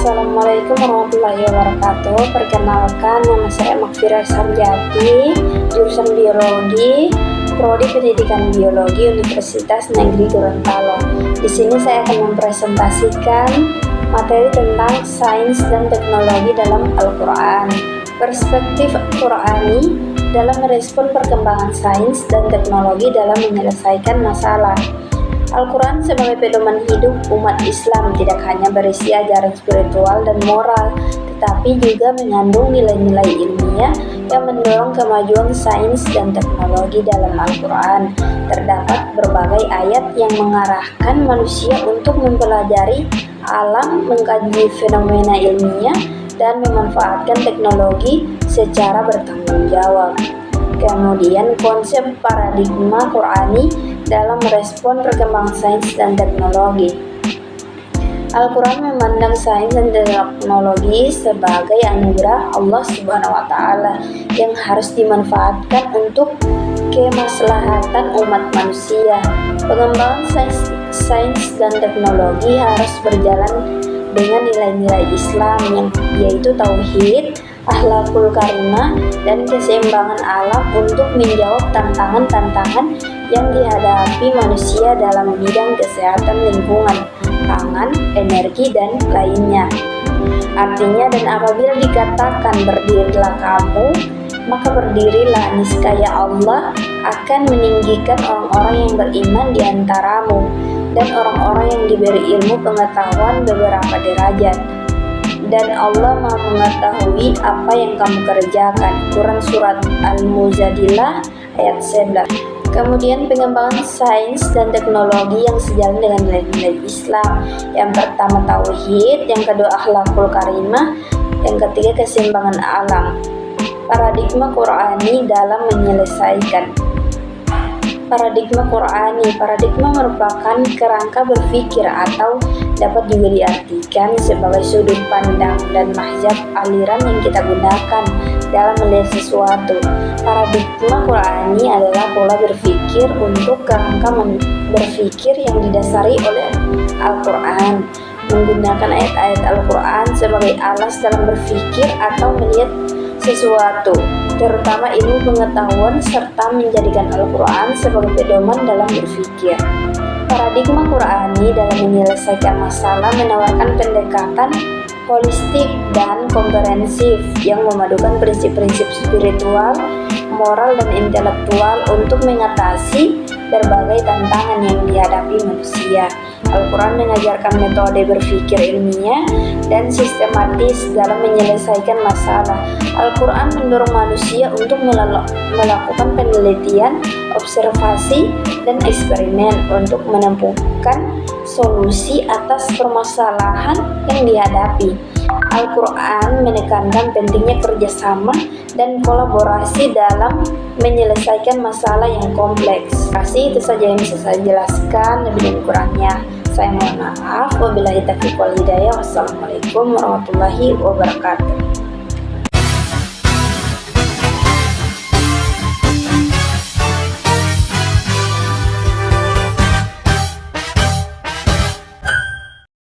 Assalamualaikum warahmatullahi wabarakatuh. Perkenalkan, nama saya Makfirah Sarjati, jurusan Biologi, Prodi Pendidikan Biologi Universitas Negeri Gorontalo. Di sini saya akan mempresentasikan materi tentang sains dan teknologi dalam Al-Quran. Perspektif Qurani dalam merespon perkembangan sains dan teknologi dalam menyelesaikan masalah. Al-Quran sebagai pedoman hidup umat Islam tidak hanya berisi ajaran spiritual dan moral, tetapi juga mengandung nilai-nilai ilmiah yang mendorong kemajuan sains dan teknologi dalam Al-Quran. Terdapat berbagai ayat yang mengarahkan manusia untuk mempelajari alam, mengkaji fenomena ilmiah, dan memanfaatkan teknologi secara bertanggung jawab. Kemudian konsep paradigma Qurani dalam merespon perkembangan sains dan teknologi. Al-Quran memandang sains dan teknologi sebagai anugerah Allah Subhanahu wa Ta'ala yang harus dimanfaatkan untuk kemaslahatan umat manusia. Pengembangan sains dan teknologi harus berjalan dengan nilai-nilai Islam yang yaitu tauhid, akhlakul karimah, dan keseimbangan alam untuk menjawab tantangan-tantangan yang dihadapi manusia dalam bidang kesehatan lingkungan, pangan, energi, dan lainnya. Artinya, dan apabila dikatakan berdirilah kamu, maka berdirilah, niscaya Allah akan meninggikan orang-orang yang beriman di antaramu dan orang-orang yang diberi ilmu pengetahuan beberapa derajat. Dan Allah Maha mengetahui apa yang kamu kerjakan. Quran Surat Al-Mujadilah ayat 11. Kemudian pengembangan sains dan teknologi yang sejalan dengan nilai-nilai Islam. Yang pertama tauhid, yang kedua akhlakul karimah, yang ketiga keseimbangan alam. Paradigma Qurani dalam menyelesaikan. Paradigma merupakan kerangka berpikir atau dapat juga diartikan sebagai sudut pandang dan mazhab aliran yang kita gunakan dalam melihat sesuatu. Paradigma Qurani adalah pola berpikir untuk kerangka berpikir yang didasari oleh Al-Quran, menggunakan ayat-ayat Al-Quran sebagai alas dalam berpikir atau melihat sesuatu, terutama ilmu pengetahuan, serta menjadikan Al-Quran sebagai pedoman dalam berpikir. Paradigma Qurani dalam menyelesaikan masalah menawarkan pendekatan holistik dan komprehensif yang memadukan prinsip-prinsip spiritual, moral, dan intelektual untuk mengatasi berbagai tantangan yang dihadapi manusia. Al-Quran mengajarkan metode berpikir ilmiah dan sistematis dalam menyelesaikan masalah. Al-Quran mendorong manusia untuk melakukan penelitian, observasi, dan eksperimen untuk menemukan solusi atas permasalahan yang dihadapi. Al-Quran menekankan pentingnya kerjasama dan kolaborasi dalam menyelesaikan masalah yang kompleks. Itu saja yang bisa saya jelaskan, lebih dan kurangnya saya mohon maaf. Wabillahi taufiq wal hidayah. Wassalamualaikum warahmatullahi wabarakatuh.